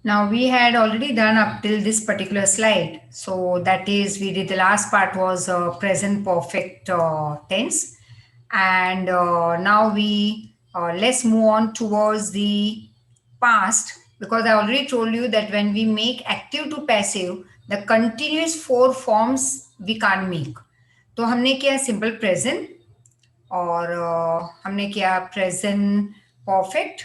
Now we had already done up till this particular slide. So that is, we did the last part was present perfect tense. And now we let's move on towards the past, because I already told you that when we make active to passive, the continuous four forms we can't make. तो हमने किया simple present, और हमने किया present perfect,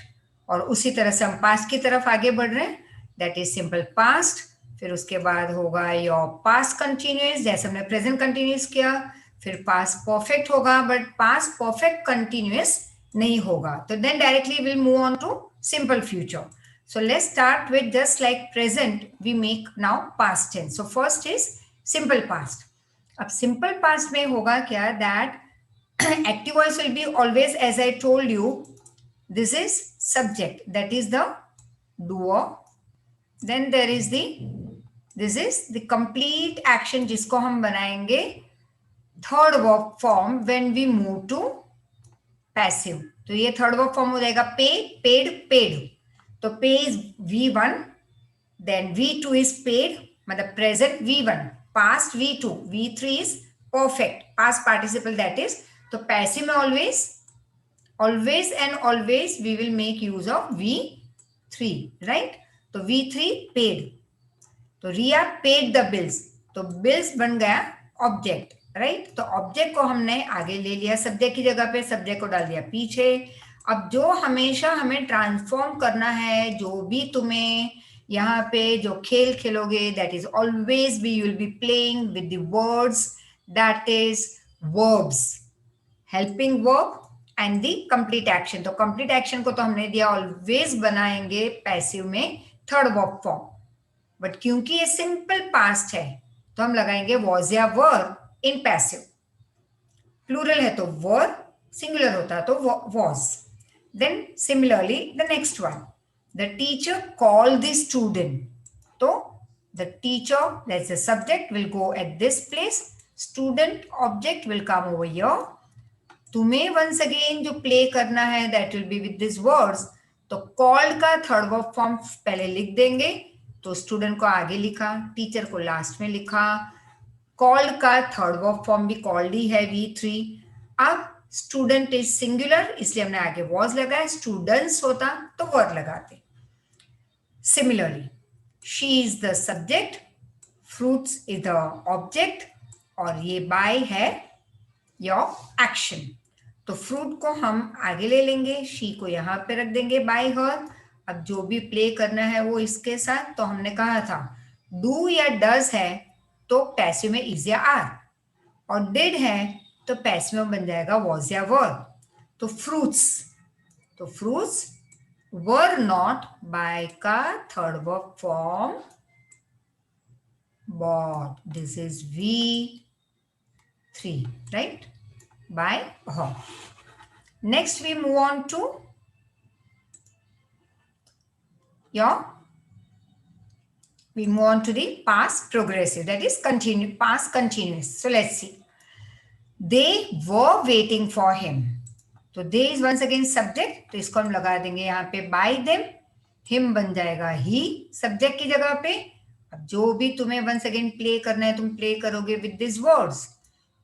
और उसी तरह से हम पास्ट की तरफ आगे बढ़ रहे हैं, दैट इज सिंपल पास्ट। फिर उसके बाद होगा योर पास्ट कंटिन्यूस, जैसे हमने प्रेजेंट कंटिन्यूस किया। फिर पास्ट परफेक्ट होगा, बट पास्ट परफेक्ट कंटिन्यूस नहीं होगा, तो then directly will move on to simple future. So let's start with just like present, we make now past tense. So first is simple past. अब simple past में होगा क्या, that active voice will be always, as I told you, this is subject, that is the doer. Then there is the, this is the complete action जिसको हम बनाएंगे third verb form when we move to passive. तो ये third verb form हो जाएगा pay, paid, paid. तो pay is V1, then V2 is paid, मतलब present V1, past V2, V3 is perfect, past participle that is. तो passive में always and always we will make use of V3, right? तो V3 paid, तो रिया paid the bills, तो bills बन गया object, right? तो object को हमने आगे ले लिया सब्जेक्ट की जगह पे, सब्जेक्ट को डाल दिया पीछे। अब जो हमेशा हमें ट्रांसफॉर्म करना है, जो भी तुम्हें यहाँ पे जो खेल खेलोगे, that is always be, you will be playing with the words, that is verbs, helping verb and the complete action. तो कंप्लीट एक्शन को तो हमने दिया ऑलवेज बनाएंगे पैसिव में थर्ड वर्ब फॉर्म, बट क्योंकि ये सिंपल पास्ट है तो हम लगाएंगे वॉज या वर इन पैसिव। प्लूरल है तो वर, सिंगुलर होता तो was. Then similarly the next one, the teacher call the student, तो the teacher, that's the subject, will go at this place, student object will come over here. तुम्हें once again जो play करना है that will be with this words, तो called का third verb form पहले लिख देंगे, तो स्टूडेंट को आगे लिखा, टीचर को लास्ट में लिखा। कॉल्ड का थर्ड वर्ब फॉर्म भी कॉल्ड ही है V3। अब स्टूडेंट इज सिंगुलर, इसलिए हमने आगे वॉज लगाया, स्टूडेंट्स होता तो वर्ड लगाते। Similarly she is the subject, fruits is the object, और ये बाय है योर एक्शन। तो फ्रूट को हम आगे ले लेंगे, शी को यहाँ पे रख देंगे बाय हर। अब जो भी प्ले करना है वो इसके साथ, तो हमने कहा था डू या डज है तो पैसिव में इज या आर, और डिड है तो पैसिव में बन जाएगा वॉज या वर। तो फ्रूट्स वर नॉट बाय का third verb form bought, this is V3, right, by her. Next we move on to the past progressive, that is past continuous. So let's see. They were waiting for him. तो they is once again subject, तो इसको हम लगा देंगे यहाँ पे by them, him बन जाएगा he subject की जगह पे। अब जो भी तुम्हें once again play करना है तुम play करोगे with these words,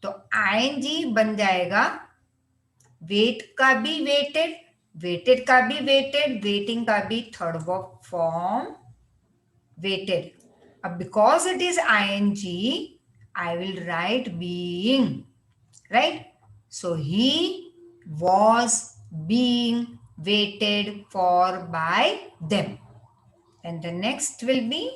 तो ing बन जाएगा वेट का भी वेटेड, वेटेड का भी वेटेड, वेटिंग का भी थर्ड वर्ब फॉर्म वेटेड। अब because it is ing I will write being, right? So he was being waited for by them. And the next will be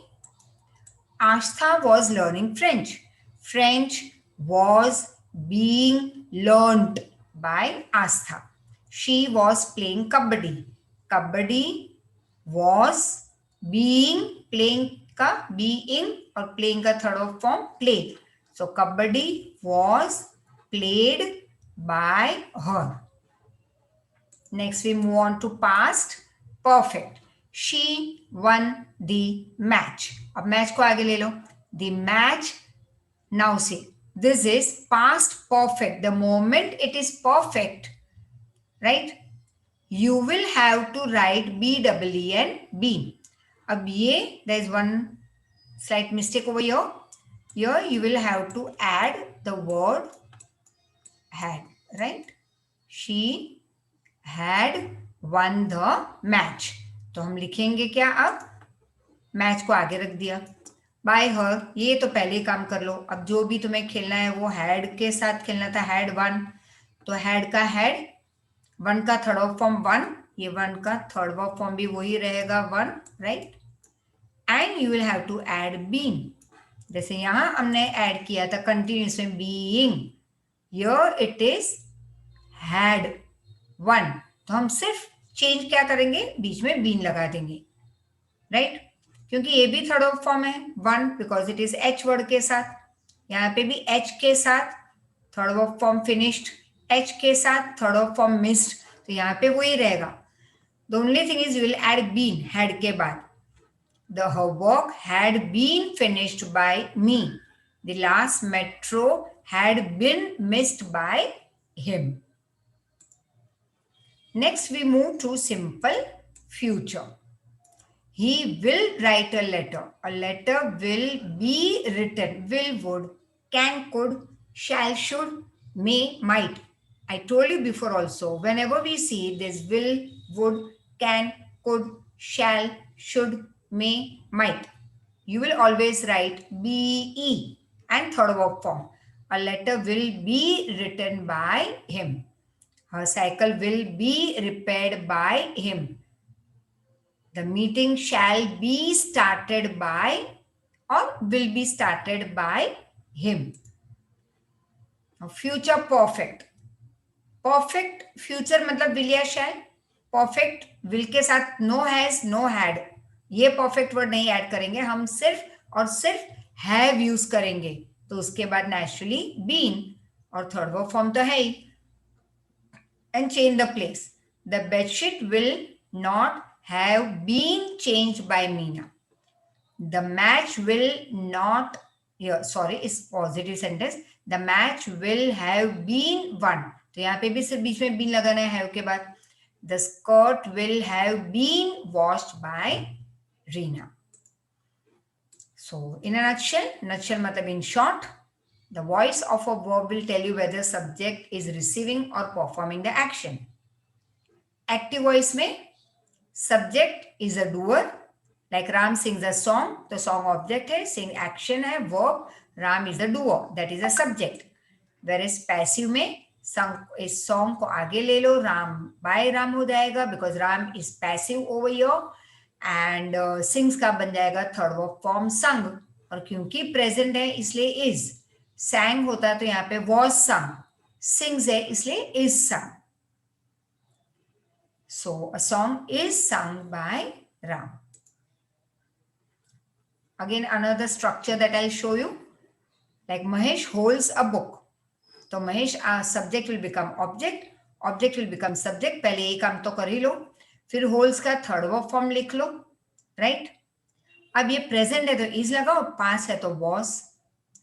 Astha was learning French. French was being learned by Astha. She was playing kabaddi. Kabaddi was being, playing का being और playing का third form played. So kabaddi was played by her. Next we move on to past perfect. She won the match. अब match को आगे ले लो. The match, now see, this is past perfect. The moment it is perfect, right, you will have to write B-double-E and B. अब ये there is one slight mistake over here. Here you will have to add the word had, right? She had won the match. तो हम लिखेंगे क्या अब? Match को आगे रख दिया बाय हर, ये तो पहले ही काम कर लो। अब जो भी तुम्हें खेलना है वो हैड के साथ खेलना था, हैड वन, तो हैड का हैड, वन का थर्ड वर्ब फॉर्म वन, ये वन का थर्ड वर्ब फॉर्म भी वही रहेगा won, right. And you will have to add been, जैसे यहां हमने ऐड किया था कंटिन्यूस में being, here it is had won, तो हम सिर्फ चेंज क्या करेंगे, बीच में बीन लगा देंगे, राइट। क्योंकि ये भी थर्ड ऑफ फॉर्म है one, because it is H word के साथ, यहाँ पे भी एच के साथ third of form finished, H के साथ थर्ड ऑफ फॉर्म मिस्ड, तो यहाँ पे वही रहेगा। The only thing is you will add been had के बाद। The her work had been finished by me. The last metro had been missed by him. Next we move to simple future. He will write a letter. A letter will be written. Will, would, can, could, shall, should, may, might. I told you before also, whenever we see this will, would, can, could, shall, should, may, might, you will always write be and third verb form. A letter will be written by him. Her cycle will be repaired by him. The meeting shall be started by or will be started by him. Now, future perfect. Perfect future मतलब will या shall. Perfect will के साथ no has, no had. ये perfect word नहीं add करेंगे, हम सिर्फ और सिर्फ have यूज करेंगे, तो उसके बाद naturally been और third verb form तो है ही, and change the place. The bedsheet will not have been changed by Meena. The match will not, yeah, sorry, is positive sentence. The match will have been won. तो यहाँ पे भी सिर्फ बीच में been लगाना है have के बाद. The skirt will have been washed by Reena. So in a nutshell मतलब in short, the voice of a verb will tell you whether subject is receiving or performing the action. Active voice में subject is a doer, like Ram sings a song, तो song object है, sing action है, verb, Ram is a doer, that is a subject. Whereas passive में इस song को आगे ले लो, Ram by Ram हो जाएगा, because Ram is passive over here, and sings का बन जाएगा third verb form sung, और क्योंकि present है इसलिए is, sang होता तो यहाँ पे was sung, sings है इसलिए is sung. So a song is sung by Ram. Again, another structure that I'll show you. Like Mahesh holds a book. तो Mahesh subject will become object, object will become subject. पहले ये काम तो कर ही लो, फिर holds का third verb form लिख लो, right? अब ये present है तो is लगाओ, past है तो was,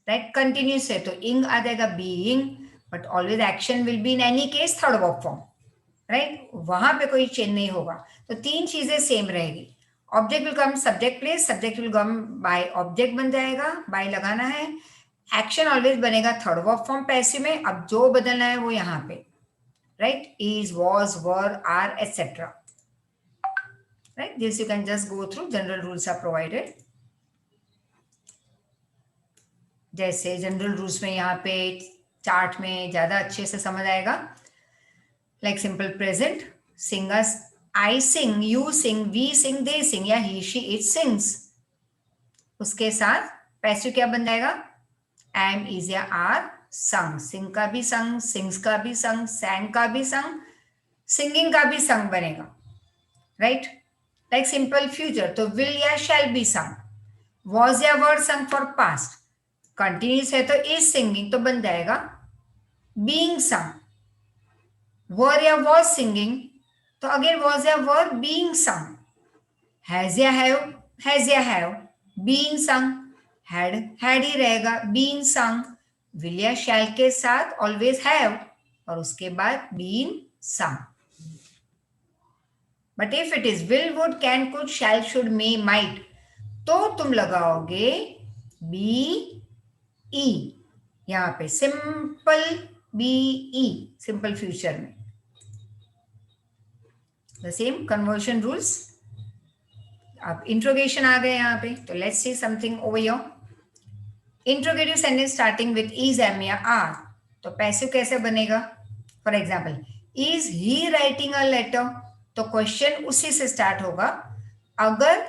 right? Continuous है तो ing आ जाएगा being, but always action will be in any case third verb form. Right, वहां पे कोई चेंज नहीं होगा, तो तीन चीजें सेम रहेगी. Object will come subject place, subject will come by object बन जाएगा, बाय लगाना है. एक्शन ऑलवेज बनेगा थर्ड वर्ब फॉर्म पैसिव में. अब जो बदलना है वो यहाँ पे, right, is, was, were, are, etcetera, right. This you can just go through, general rules are provided. जैसे जनरल रूल्स में यहाँ पे चार्ट में ज्यादा अच्छे से समझ आएगा. Like simple present, sing us, I sing, you sing, we sing, they sing, या he, she, it sings. उसके साथ पैसिव क्या बन जाएगा, am, is या are, sung. Sing का भी sung, sings का भी sung, sang का भी sung, singing का भी sung बनेगा, right? Like simple future, तो will या shall be sung. Was या were sung for past. Continuous है तो is singing, तो बन जाएगा being sung. Were या was singing, तो अगेन was या were being sung. Has या have being sung. had ही रहेगा being sung. will या shall के साथ always have और उसके बाद being sung. But if it is will, would, can, could, shall, should, may, might, तो तुम लगाओगे बी ई, यहां पे simple B E, simple future में। The same conversion rules. अब इंट्रोगेशन आ गए यहाँ पे, तो let's see something over here. Interrogative sentence starting with is, am या आर, तो पैसिव कैसे बनेगा? For example, is he writing a letter, तो क्वेश्चन उसी से स्टार्ट होगा। अगर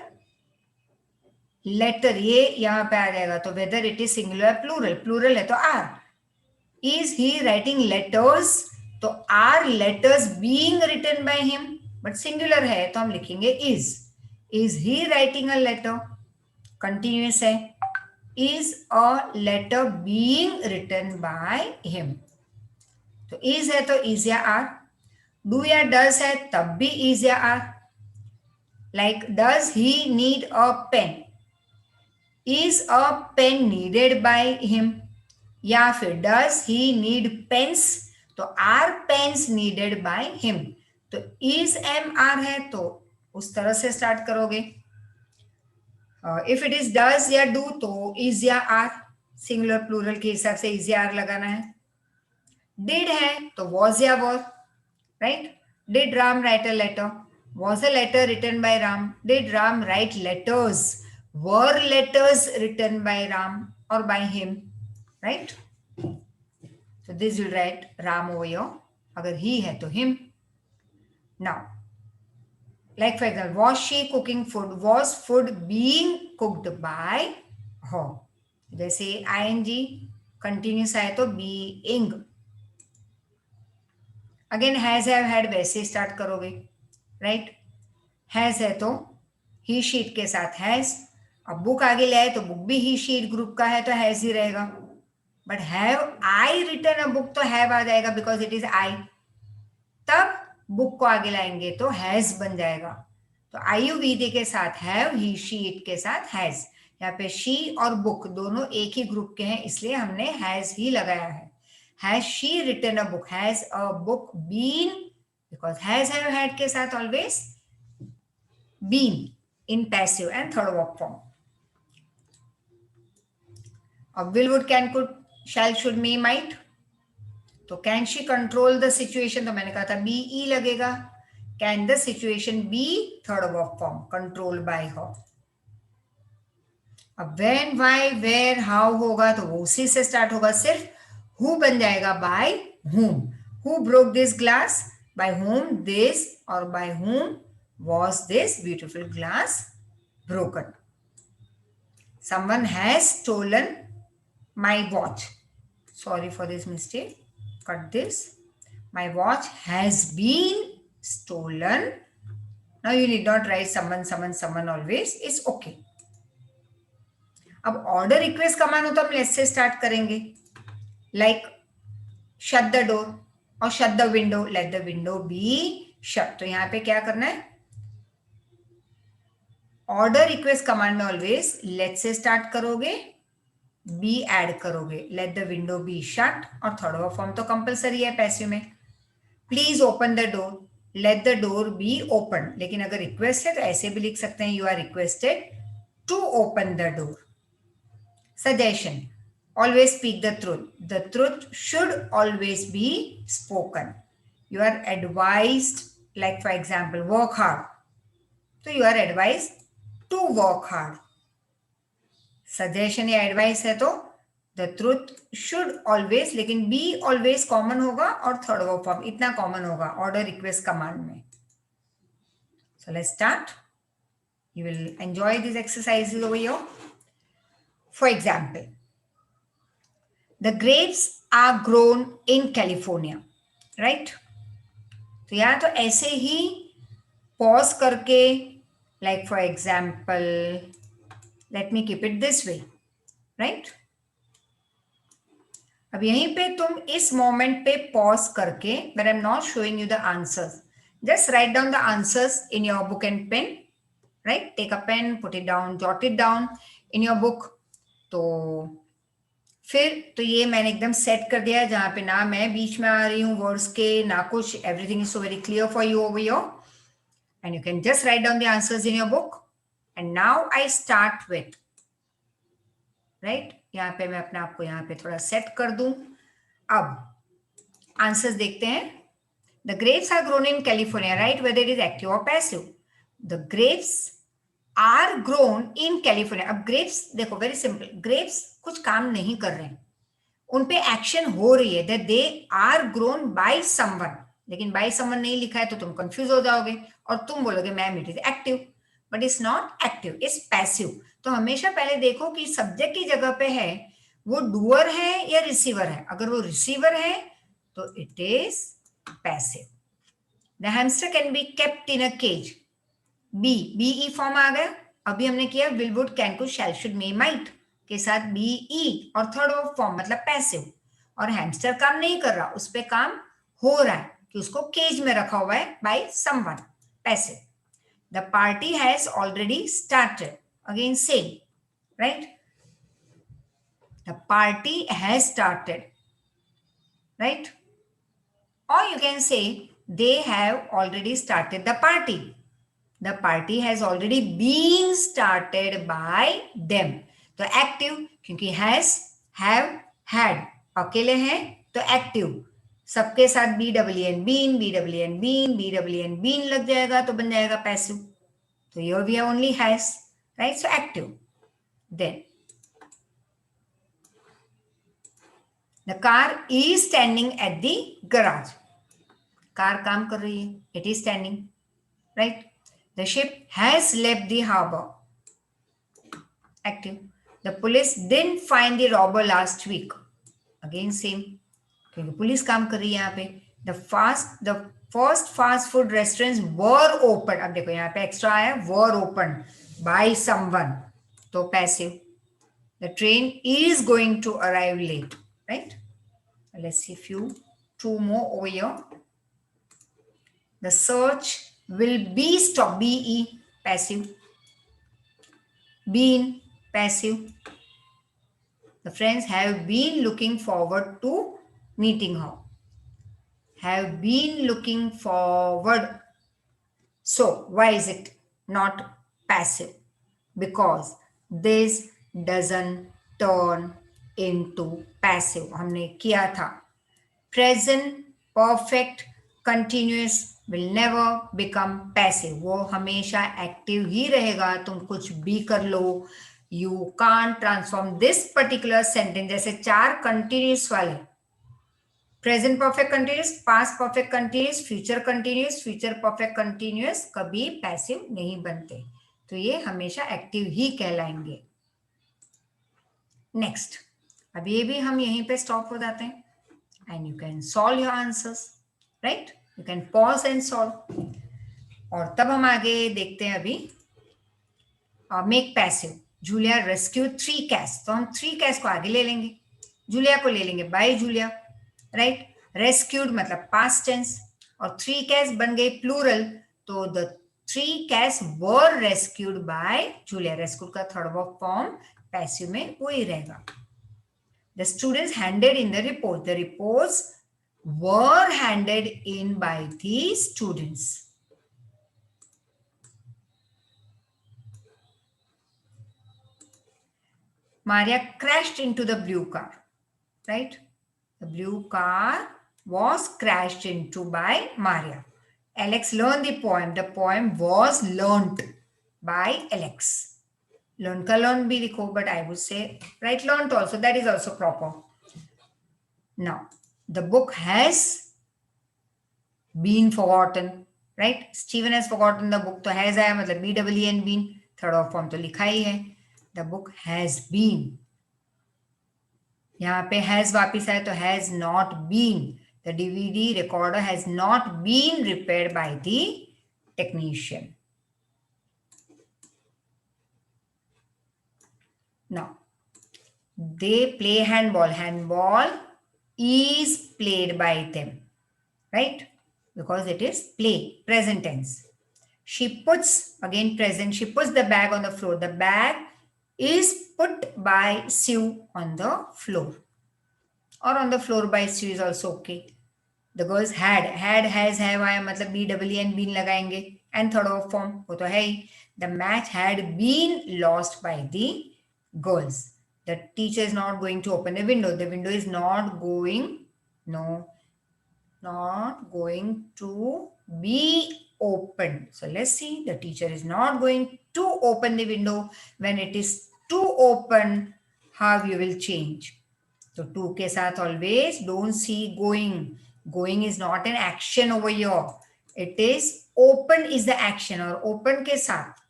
लेटर ये यहां पे आ जाएगा तो whether it is singular plural, plural है तो are. Is he writing letters, तो are letters being written by him, but singular है तो हम लिखेंगे is. Is he writing a letter, continuous है, is a letter being written by him, तो is है तो is या are। do या does है तब भी is या are। like does he need a pen, is a pen needed by him, या फिर does he need pens, तो are pens needed by him, तो is am are है तो उस तरह से स्टार्ट करोगे। इफ इट इज डज या डू तो इज या आर, सिंगुलर प्लूरल के हिसाब से इज या आर लगाना है। डिड है तो वॉज या was, right. Did Ram write a letter, was a letter written by Ram. Did Ram write letters, were letters written by Ram और by him, right. So this will write Ram over here, अगर he है तो him. Now like for example, was she cooking food, was food being cooked by her, जैसे ing continuous आए तो being। Again has have had वैसे start करोगे, right. Has है तो ही शीट के साथ हैज, अब बुक आगे ले आए तो बुक भी ही शीट ग्रुप का है तो हैज ही रहेगा। But have I written a book तो हैव आ जाएगा बिकॉज इट इज आई, तब बुक को आगे लाएंगे तो हैज बन जाएगा। तो आयुर्वेदी के साथ हैव, ही शी इट के साथ हैज। यहाँ पे शी और बुक दोनों एक ही ग्रुप के हैं इसलिए हमने हैज ही लगाया है। Has she written a book, has a book been, because has have had के साथ always been in passive and third verb form. अब will, would, can, could, shall, should, may, might, तो can she control the situation, तो मैंने कहा था B E लगेगा। Can the situation be, third verb form, control by her. अब when, why, where, how होगा तो वो उसी से स्टार्ट होगा, सिर्फ हु बन जाएगा by whom। Who broke this glass, by whom this, और by whom was this beautiful glass broken। someone has stolen my watch, sorry for this mistake, cut this, my watch has been stolen। now you need not write someone always, it's okay। अब order request का मान हो तो हम let's say start करेंगे, like shut the door और shut the window, let the window be shut. तो यहां पे क्या करना है, ऑर्डर रिक्वेस्ट कमांड में ऑलवेज लेट से स्टार्ट करोगे, बी ऐड करोगे, let the window be shut, और थर्ड वर्ब फॉर्म तो कंपलसरी है पैसिव में। Please open the door, let the door be open, लेकिन अगर रिक्वेस्ट है तो ऐसे भी लिख सकते हैं, you are requested to open the door. Suggestion, always speak the truth, the truth should always be spoken। you are advised, like for example work hard, so you are advised to work hard। suggestion या advice है तो the truth should always, लेकिन be always common होगा और third verb form इतना common होगा order request command में। so let's start, you will enjoy these exercises over here। for example, the grapes are grown in California, right। तो यहाँ तो ऐसे ही पॉज करके, like for example let me keep it this way, right. अब यहीं पे तुम इस मोमेंट पे पॉज करके, but I am not showing you the answers, just write down the answers in your book and pen, right. Take a pen, put it down, jot it down in your book. तो फिर तो ये मैंने एकदम set कर दिया है जहां पे ना मैं बीच में आ रही हूँ वर्ड्स के ना कुछ, everything is so very clear for you over your. And you can just write down the answers in your book. And now I start with, right? यहाँ पे मैं अपने आप को यहाँ पे थोड़ा सेट कर दूं. अब आंसर्स देखते हैं. The grapes are grown in California, right? Whether it is active or passive. The grapes are grown in California. अब grapes देखो very simple. Grapes कुछ काम नहीं कर रहे हैं. उन पे एक्शन हो रही है. That they are grown by someone. लेकिन by someone नहीं लिखा है तो तुम कंफ्यूज हो जाओगे और तुम बोलोगे ma'am it is active. But it's not active, it's passive. तो हमेशा पहले देखो कि सब्जेक्ट की जगह पे है वो डूअर है या रिसीवर है. अगर वो रिसीवर है तो it is passive. The hamster can be kept in a cage. B E form आ गया. अभी हमने किया will would can could shall should may might के साथ बीई और थर्ड फॉर्म मतलब पैसिव. और हैमस्टर काम नहीं कर रहा, उस पर काम हो रहा है कि उसको केज में रखा हुआ है by someone. Passive. The party has already started. Again, same, right? The party has started, right? Or you can say they have already started the party. The party has already been started by them. तो active क्योंकि has, have, had अकेले हैं तो active. सबके साथ BWN been, BWN been, BWN been लग जाएगा तो बन जाएगा passive. So here we have only has, right? So active. Then the car is standing at the garage. Car काम कर रही है. It is standing, right? The ship has left the harbor. Active. The police didn't find the robber last week. Again same. क्योंकि police काम कर रही है यहाँ पे. The first fast food restaurants were opened. अब देखो यहाँ पे एक्स्ट्रा आया were opened by someone. तो passive. The train is going to arrive late, right? Let's see two more over here. The search will be stopped. BE passive. Been passive. The friends have been looking forward to meeting her. Have been looking forward. So why is it not passive? Because this doesn't turn into passive. हमने किया था. Present perfect continuous will never become passive. वो हमेशा active ही रहेगा. तुम कुछ भी कर लो. You can't transform this particular sentence. जैसे 4 continuous वाले. Present perfect continuous, past perfect continuous, future continuous, future perfect continuous कभी passive नहीं बनते. तो ये हमेशा एक्टिव ही कहलाएंगे. नेक्स्ट. अब ये भी हम यहीं पे स्टॉप हो जाते हैं. And you can solve your answers, right? You can pause and solve. और तब हम आगे देखते हैं अभी make passive. Julia rescue 3 cats. तो हम 3 cats को आगे ले लेंगे. जूलिया को ले लेंगे बाय जूलिया, राइट? रेस्क्यूड मतलब पास्ट टेंस और 3 cats बन गए प्लूरल. तो the 3 cats were rescued by Julia. Rescued का थर्ड वर्ब फॉर्म पैसिव में वही रहेगा. The students handed in the report. The reports were handed in by the students. Maria crashed into the blue car, right? The blue car was crashed into by Maria. Alex learned the poem. The poem was learnt by Alex. Learn ka learn bhi likho, but I would say right learnt also. That is also proper. Now, the book has been forgotten, right? Stephen has forgotten the book. तो has आया मतलब BWN been. Third of form तो लिखा ही है. The book has been. यहाँ पे has वापिस आया तो has not been. The DVD recorder has not been repaired by the technician. Now, they play handball. Handball is played by them, right? Because it is play, present tense. She puts, again present, she puts the bag on the floor. The bag is put by Sue on the floor. Or on the floor by Sue is also okay. The girls had, has, have आया मतलब BWN been लगाएंगे and third of form वो तो है ही. The match had been lost by the girls. The teacher is not going to open the window. The window is not going, no, not going to be opened. So let's see. The teacher is not going to open the window. When it is to open, how you will change. So to के साथ always don't see going. Going is not an action over here. It is open is the action और open के साथ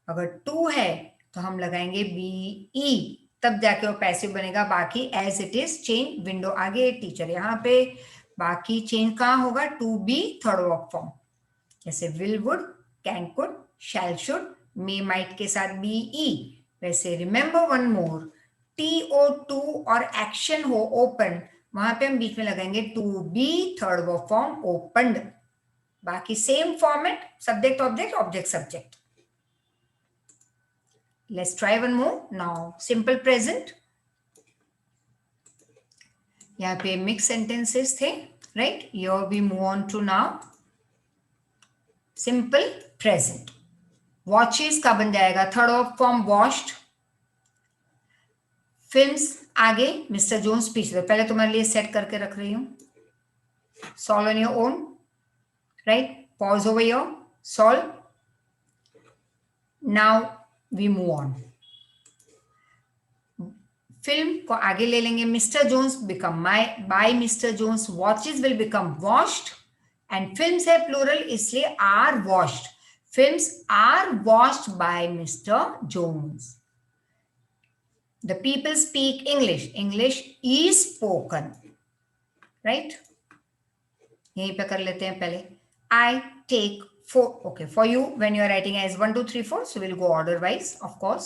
अगर to है तो हम लगाएंगे be, तब जाके वो पैसिव बनेगा. बाकी as it is change. Window आगे, टीचर यहाँ पे, बाकी चेंज कहाँ होगा? To be third verb form. जैसे will would, can could, shall should, may might के साथ बी ई. वैसे remember one more, T O to और एक्शन हो ओपन, वहां पे हम बीच में लगाएंगे to be third verb form opened. बाकी same format, subject object, object subject. Let's try one more. Now, simple present. यहाँ पे mixed sentences थे, right? Here we move on to now simple present. Watches का बन जाएगा third of form washed. Films आगे Mr. Jones speech. तो पहले तुम्हारे लिए set करके रख रही हूँ. Solve on your own, right? Pause over here. Solve. Now we move on. Film को आगे ले लेंगे. Mister Jones become by mister Jones. Watches will become washed and films है प्लूरल इसलिए are washed. Films are washed by mister Jones. The people speak English. English is spoken. Right, यहीं पे कर लेते हैं पहले. I take for okay for you when you are writing as 1 2 3 4, so we'll go order wise of course.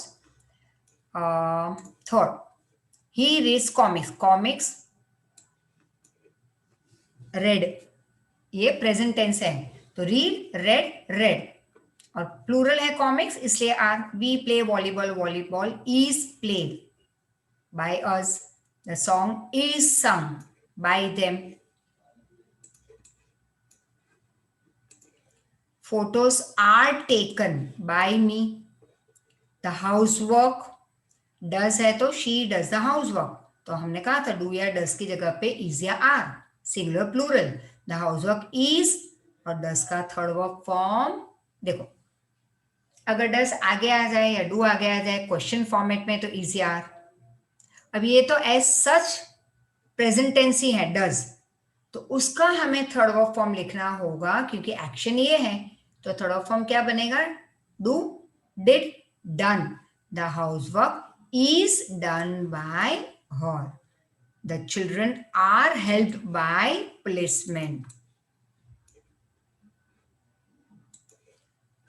Third, he reads comics. Comics read, ये present tense है तो read, read, read और प्लूरल है कॉमिक्स इसलिए are. We play volleyball. Volleyball is played by us. The song is सung by them. Photos are taken by me. The housework does है तो she does the housework. तो हमने कहा था do या does की जगह पे is या are. Singular plural. The housework is और does का थर्ड वर्ब फॉर्म. देखो अगर does आगे आ जाए या do आगे आ जाए क्वेश्चन फॉर्मेट में तो is या are. अब ये तो as such प्रेजेंट टेंस ही है does, तो उसका हमें थर्ड वर्ब फॉर्म लिखना होगा क्योंकि एक्शन ये है. तो थर्ड ऑफ फॉर्म क्या बनेगा? Do, did, done. The housework is done by her. The children are helped by policeman.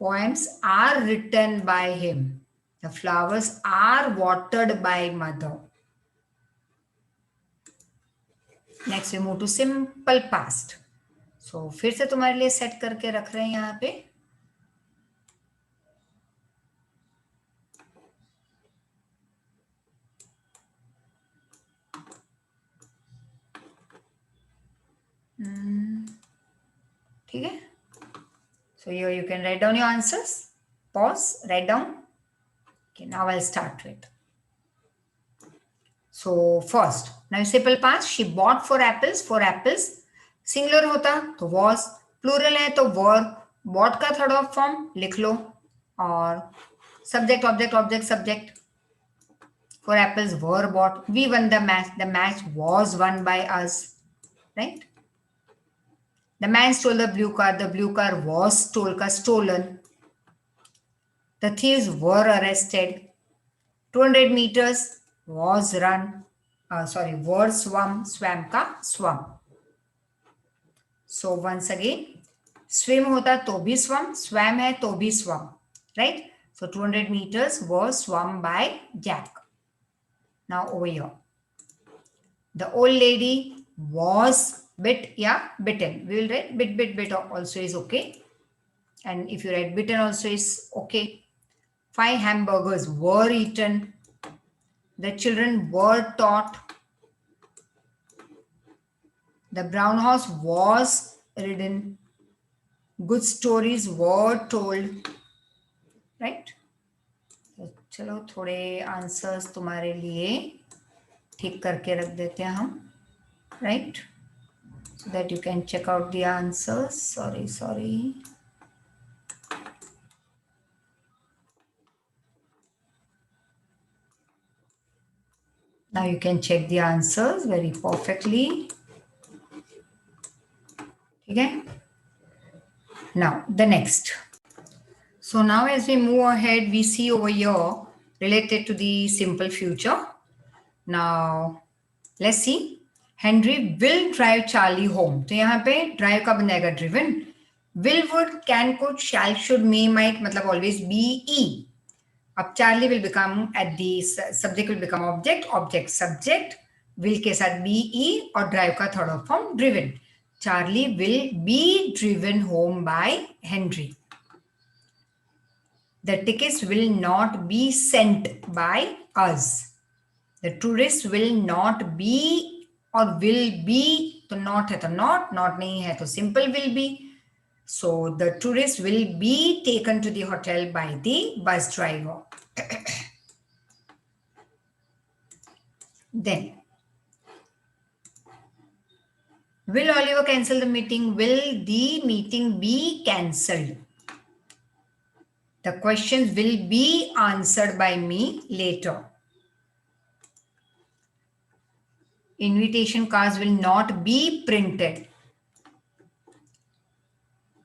Poems are written by him. The flowers are watered by mother. Next we move to simple past. So फिर से तुम्हारे लिए set करके रख रहे हैं यहाँ पे. ठीक है. So here you can write down your answers. Pause, write down. Okay, now I'll start with. So first, now simple past. She bought 4 apples. 4 apples. Singular होता तो was, प्लूरल है तो were. bought का थर्ड ऑफ फॉर्म लिख लो और subject object object subject. 4 apples were bought. We won the match. The match was won by us. Right? The man stole the blue car. The blue car was stolen. The thieves were arrested. 200 meters was run. Were swum. Swam का swum. So once again, swim होता तो भी swum. Swam है तो भी swum. Right? So 200 meters were swum by Jack. Now over here. The old lady was bitten. We will write bit also is okay. And if you write bitten also is okay. 5 hamburgers were eaten. The children were taught. The brown horse was ridden. Good stories were told, right? तो चलो थोड़े answers तुम्हारे लिए ठीक करके रख देते हैं हम, right? So that you can check out the answers. Sorry. Now you can check the answers very perfectly. Okay. Now the next. So now as we move ahead, we see over here related to the simple future. Now let's see. Henry will drive Charlie home. तो यहाँ पे drive का बनेगा driven. Will, would, can, could, shall, should, may, might मतलब always be e. अब Charlie will become at the subject will become object subject, will के साथ be e और drive का third form driven. Charlie will be driven home by Henry. The tickets will not be sent by us. The tourists will not be और will be तो not है तो not नहीं है तो simple will be. So the tourists will be taken to the hotel by the bus driver. Then, will Oliver cancel the meeting? Will the meeting be cancelled? The questions will be answered by me later. Invitation cards will not be printed.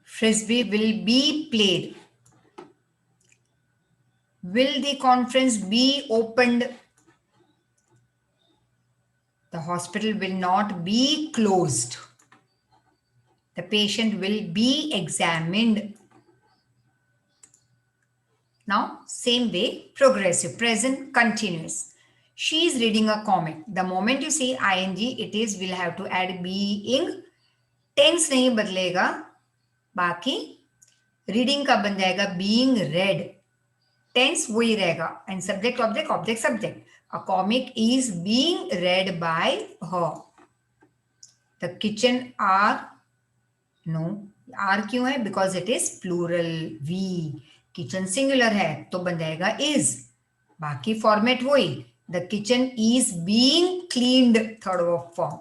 Frisbee will be played. Will the conference be opened? The hospital will not be closed. The patient will be examined. Now, same way, progressive, present, continuous. She is reading a comic. The moment you say ing, it is, will have to add being. Tense नहीं बदलेगा. बाकी reading का बन जाएगा being read. Tense वही रहेगा. And subject, object, subject. A comic is being read by her. The kitchen are, no, are क्यों है? Because it is plural. We. Kitchen singular है तो बन जाएगा इज. बाकी फॉर्मेट वही. The kitchen is being cleaned third of form.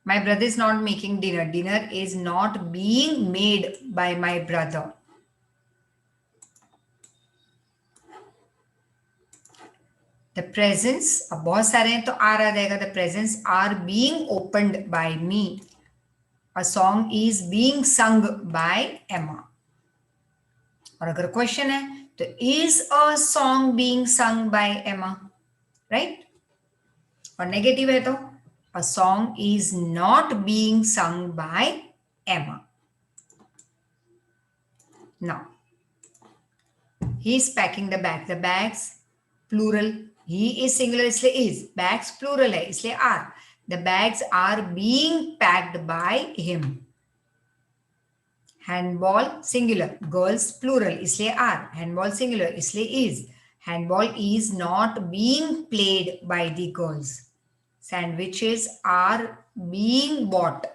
My brother is not making dinner. Dinner is not being made by my brother. The presents, अब बहुत सारे हैं तो आर आ जाएगा. The presents are being opened by me. A song is being sung by Emma. और अगर question है तो is a song being sung by Emma, right? और नेगेटिव है तो a song is not being sung by Emma. Now he is packing the bag. The bags plural. He is singular इसलिए is. Bags plural है इसलिए are. The bags are being packed by him. Handball singular. Girls plural इसलिए are. Handball singular इसलिए is. Handball is not being played by the girls. Sandwiches are being bought.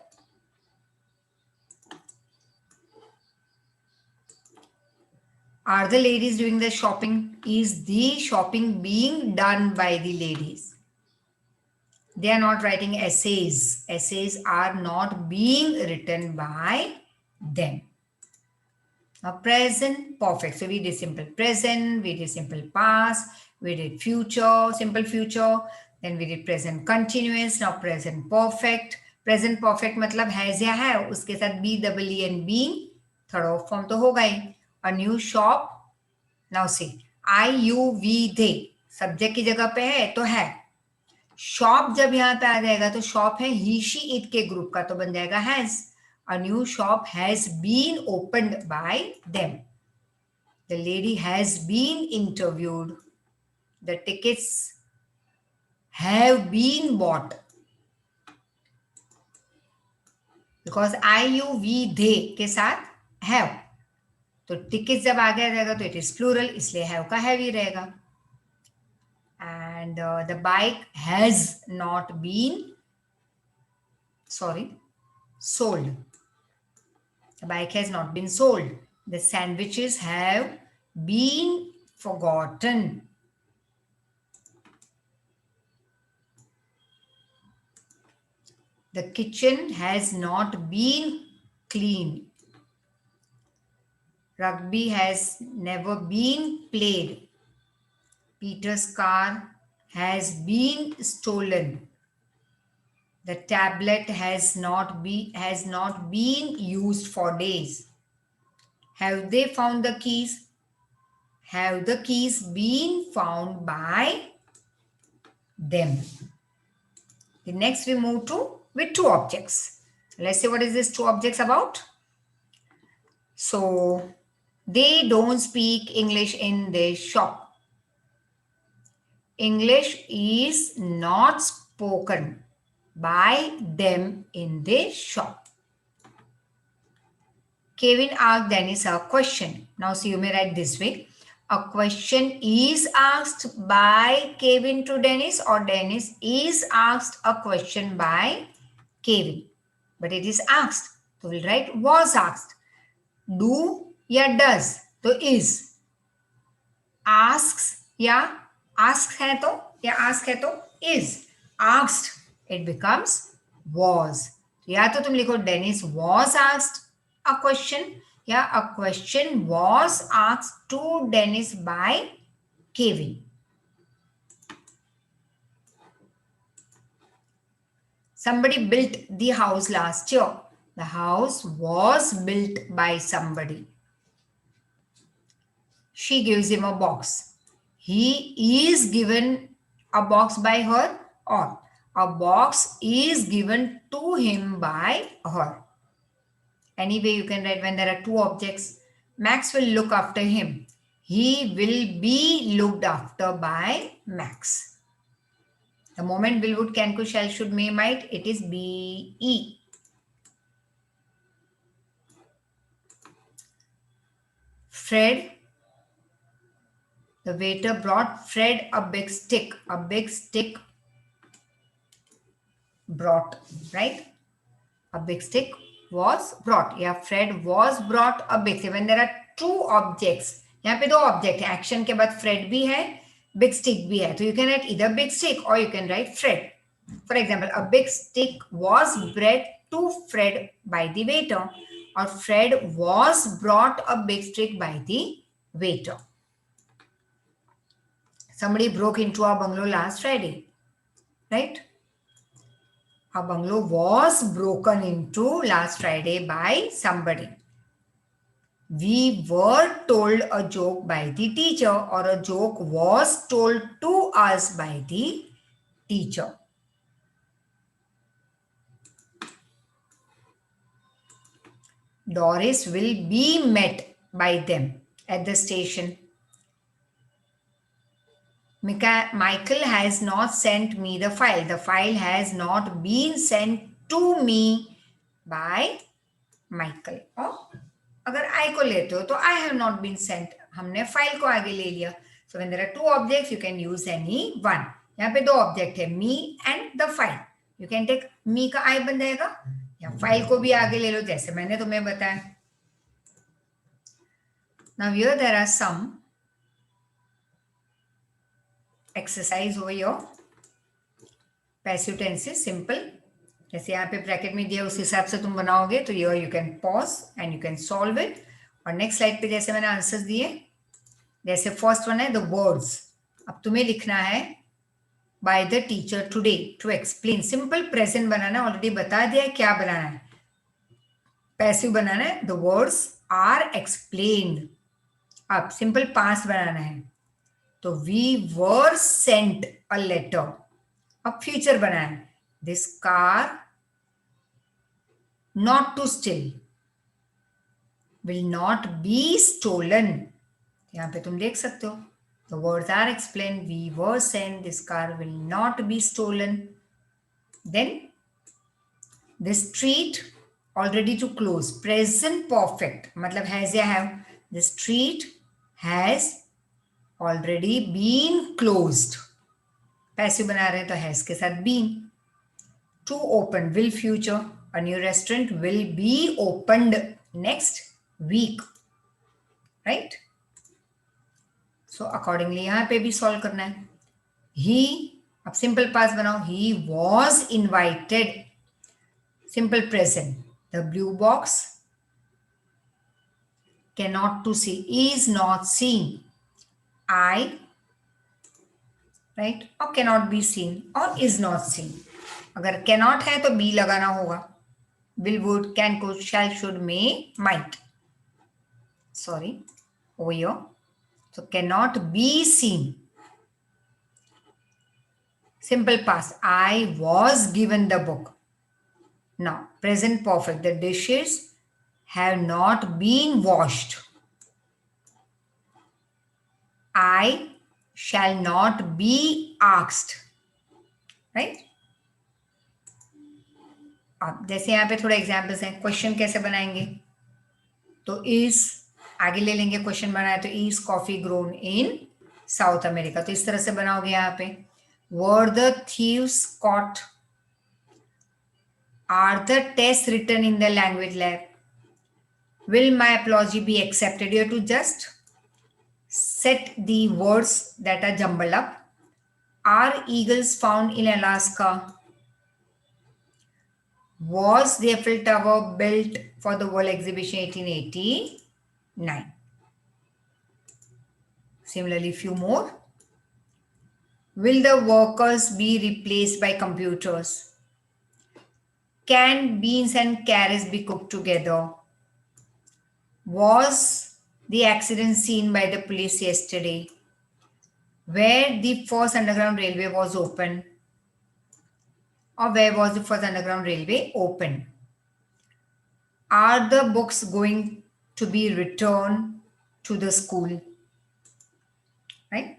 Are the ladies doing the shopping? Is the shopping being done by the ladies? They are not writing essays. Essays are not being written by them. Now present perfect. So we did simple present, we did simple past, we did future, simple future, then we did present continuous. Now present perfect. Present perfect मतलब has या है, उसके साथ be, double e and being. Third of form तो होगा ही. A new shop. Now see, I, you, we, they. Subject की जगह पे है तो है. शॉप जब यहाँ पे आ जाएगा तो शॉप है ही, शी, इट के ग्रुप का तो बन जाएगा has. A new shop has been opened by them. The lady has been interviewed. The tickets have been bought. Because I, you, we, they के साथ have. तो टिकट जब आगे आ जाएगा तो इट इज प्लूरल इसलिए हैव का हैव ही रहेगा. And the bike has not been, sorry, sold. The bike has not been sold. The sandwiches have been forgotten. The kitchen has not been cleaned. Rugby has never been played. Peter's car has been stolen. The tablet has not been used for days. Have they found the keys? Have the keys been found by them? The next we move to with two objects. Let's see what is this two objects about. So they don't speak English in their shop. English is not spoken by them in their shop. Kevin asked Dennis a question. Now, so you may write this way. A question is asked by Kevin to Dennis, or Dennis is asked a question by Kevin. But it is asked. So we'll write was asked. Do या does तो is. Asks या ask है तो या ask है तो is. Asked it becomes was. या तो तुम लिखो Dennis was asked a question या a question was asked to Dennis by Kevin. Somebody built the house last year. The house was built by somebody. She gives him a box. He is given a box by her, or a box is given to him by her. Anyway, you can write when there are two objects. Max will look after him. He will be looked after by Max. The moment will, would, can, could, shall, should, may, might, it is be. Fred, the waiter brought Fred a big stick. A big stick brought, right? A big stick was brought. Yeah, Fred was brought a big stick. When there are two objects, यहाँ पे दो object है. Action के बाद Fred भी है, big stick भी है. So you can write either big stick or you can write Fred. For example, a big stick was brought to Fred by the waiter, or Fred was brought a big stick by the waiter. Somebody broke into our bungalow last Friday, right? Our bungalow was broken into last Friday by somebody. We were told a joke by the teacher, or a joke was told to us by the teacher. Doris will be met by them at the station. Michael has not sent me the file. The file has not been sent to me by Michael. और अगर I को लेते हो तो I have not been sent. हमने file को आगे ले लिया. So when there are two objects, you can use any one. यहाँ पे दो object है, me and the file. You can take me का I बन जाएगा, या फाइल को भी आगे ले लो जैसे मैंने तुम्हें बताया. Now here there are some exercise over here. Passive tenses, simple. जैसे यहाँ पे ब्रैकेट में दिया उस हिसाब से तुम बनाओगे तो here you can pause and you can solve it. और नेक्स्ट स्लाइड पे जैसे मैंने आंसर्स दिए, जैसे फर्स्ट वन है the words. अब तुम्हें लिखना है by the teacher today to explain. Simple present banana, already बता दिया है क्या बनाना है. पैसिव बनाना है the words are explained. अब सिंपल पास्ट बनाना है तो we were sent a letter. अब फ्यूचर बनाना है this car not to steal will not be stolen. यहाँ पे तुम देख सकते हो the words are explained. We were sent. This car will not be stolen. Then the street already to close. Present perfect. मतलब has या have. The street has already been closed. Passive बना रहे हैं तो has के साथ been. To open will future. A new restaurant will be opened. next week, right? So accordingly यहाँ पे भी solve करना है. He, अब simple past बनाओ. He was invited. Simple present. The blue box cannot to see is not seen. I, right? और cannot be seen और is not seen. अगर cannot है तो be लगाना होगा. Will, would, can, could, shall, should, may, might. Sorry, over here. So cannot be seen. Simple past. I was given the book. Now, present perfect. The dishes have not been washed. I shall not be asked. Right? अब जैसे यहाँ पे थोड़ा examples हैं. Question कैसे बनाएंगे? तो is आगे ले लेंगे. क्वेश्चन बनाया तो is coffee grown in south America. तो इस तरह से बनाओगे यहाँ पे. Were the thieves caught? Are the tests written in the language lab? Will my apology be accepted? You have to just set the words that are jumbled up. Are eagles found in Alaska? Was the Eiffel Tower built for the World Exhibition 1889? Similarly, few more. Will the workers be replaced by computers? Can beans and carrots be cooked together? Was the accident seen by the police yesterday? Where the first underground railway was opened? Or where was the first underground railway opened? Are the books going to be returned to the school? Right?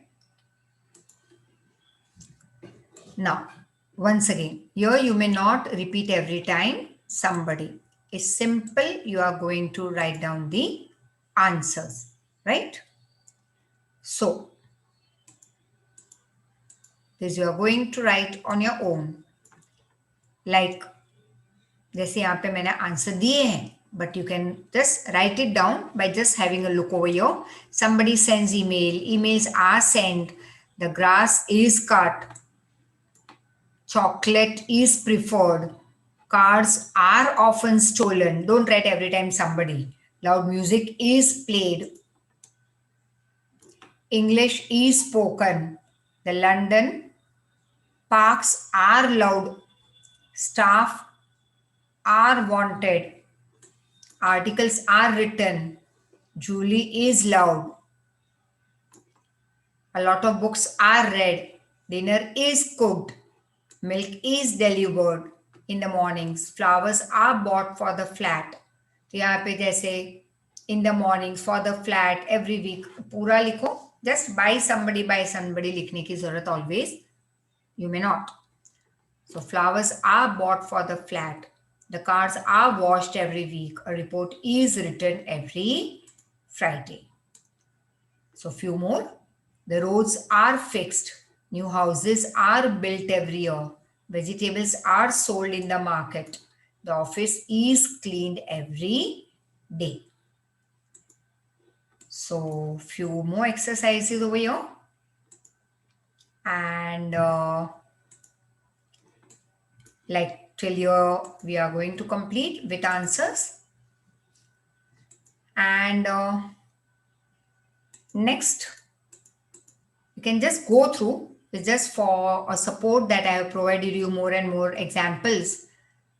Now, once again, here you may not repeat every time somebody. It's simple. You are going to write down the answers, right? So, this you are going to write on your own. Like, जैसे यहाँ पे मैंने answer दिए हैं, but you can just write it down by just having a look over here. Somebody sends email. Emails are sent. The grass is cut. Chocolate is preferred. Cars are often stolen. Don't write every time somebody. Loud music is played. English is spoken. The London parks are loud. Staff are wanted. Articles are written. Julie is loud. A lot of books are read. Dinner is cooked. Milk is delivered in the mornings. Flowers are bought for the flat. तो यहाँ पे जैसे in the mornings for the flat every week पूरा लिखो. Just by somebody लिखने की जरूरत always. You may not. So flowers are bought for the flat. The cars are washed every week. A report is written every Friday. So few more. The roads are fixed. New houses are built every year. Vegetables are sold in the market. The office is cleaned every day. So, few more exercises over here. And like till here, we are going to complete with answers. And next, you can just go through. It's just for a support that I have provided you more and more examples.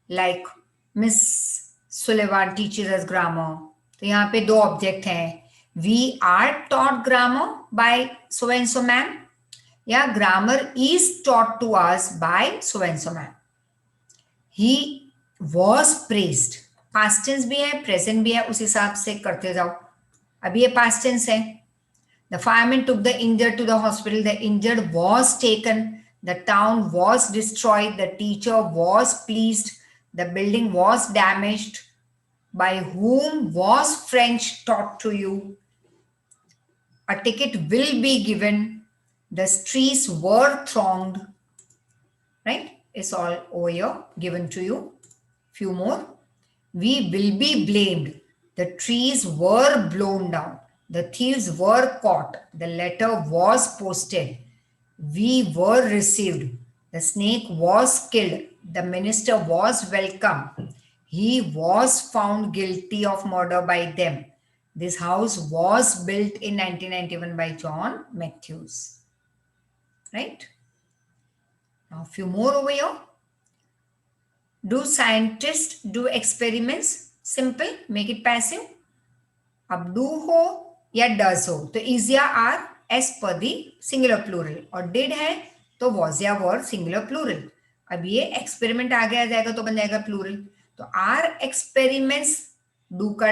Like Miss Sullivan teaches us grammar. तो यहाँ पे दो object हैं. We are taught grammar by so and so ma'am. या grammar is taught to us by so and so ma'am. He was praised. Past tense भी है, present भी है, उस हिसाब से करते जाओ. अभी ये past tense है. The fireman took the injured to the hospital. The injured was taken. The town was destroyed. The teacher was pleased. The building was damaged. By whom was French taught to you? A ticket will be given. The streets were thronged. Right? It's all over here given to you. Few more. We will be blamed. The trees were blown down. The thieves were caught. The letter was posted. We were received. The snake was killed. The minister was welcome. He was found guilty of murder by them. This house was built in 1991 by John Matthews. Right? Now, a few more over here. Do scientists do experiments? Simple, make it passive. अब do हो या does हो तो is या are as per the singular plural और did है तो was या were singular plural. अब ये experiment आगे आ जाएगा तो बन जाएगा plural. तो are experiments do का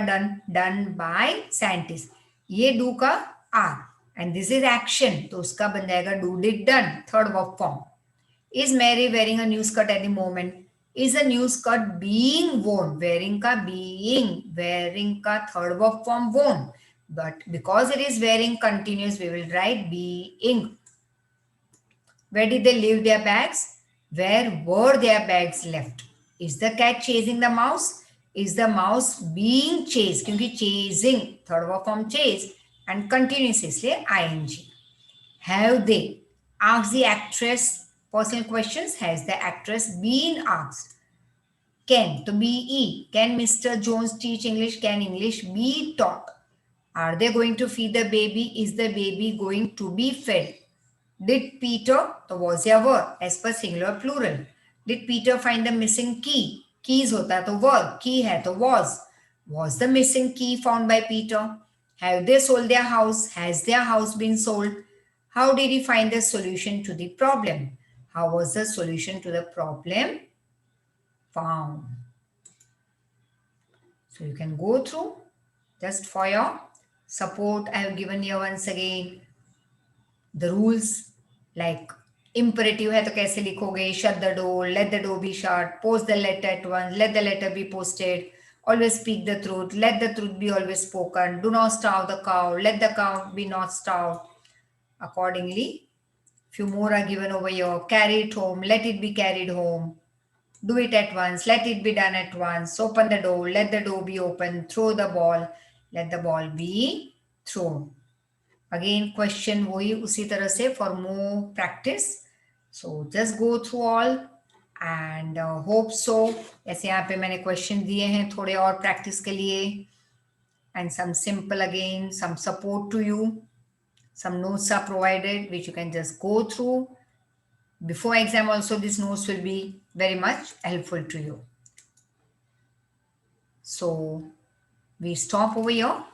done by scientists. ये do का are and this is action तो उसका बन जाएगा do did done third verb form. Is Mary wearing a new skirt at the moment? Is a new skirt being worn? Wearing ka being. Wearing ka third verb form worn. But because it is wearing continuous, we will write being. Where did they leave their bags? Where were their bags left? Is the cat chasing the mouse? Is the mouse being chased? क्योंकि chasing third verb form chase and continuous इसलिए ing. Have they asked the actress personal questions? Has the actress been asked? Can to be can Mr. Jones teach English? Can English be taught? Are they going to feed the baby? Is the baby going to be fed? Did Peter, तो was या were as per singular plural. Did Peter find the missing key? Keys होता है तो were, key है तो was. Was the missing key found by Peter? Have they sold their house? Has their house been sold? How did he find the solution to the problem? How was the solution to the problem found? So you can go through just for your support. I have given you once again the rules like imperative है तो कैसे लिखोगे? Shut the door, let the door be shut, post the letter at once, let the letter be posted, always speak the truth, let the truth be always spoken, do not starve the cow, let the cow be not starved. Accordingly, few more are given over here. Carry it home, let it be carried home. Do it at once, let it be done at once. Open the door, let the door be open. Throw the ball, let the ball be thrown. Again, question वही उसी तरह से for more practice. So just go through all and hope so. ऐसे यहाँ पे मैंने question दिए हैं थोड़े और practice के लिए. And some simple again, some support to you. Some notes are provided which you can just go through. Before exam also these notes will be very much helpful to you. So we stop over here.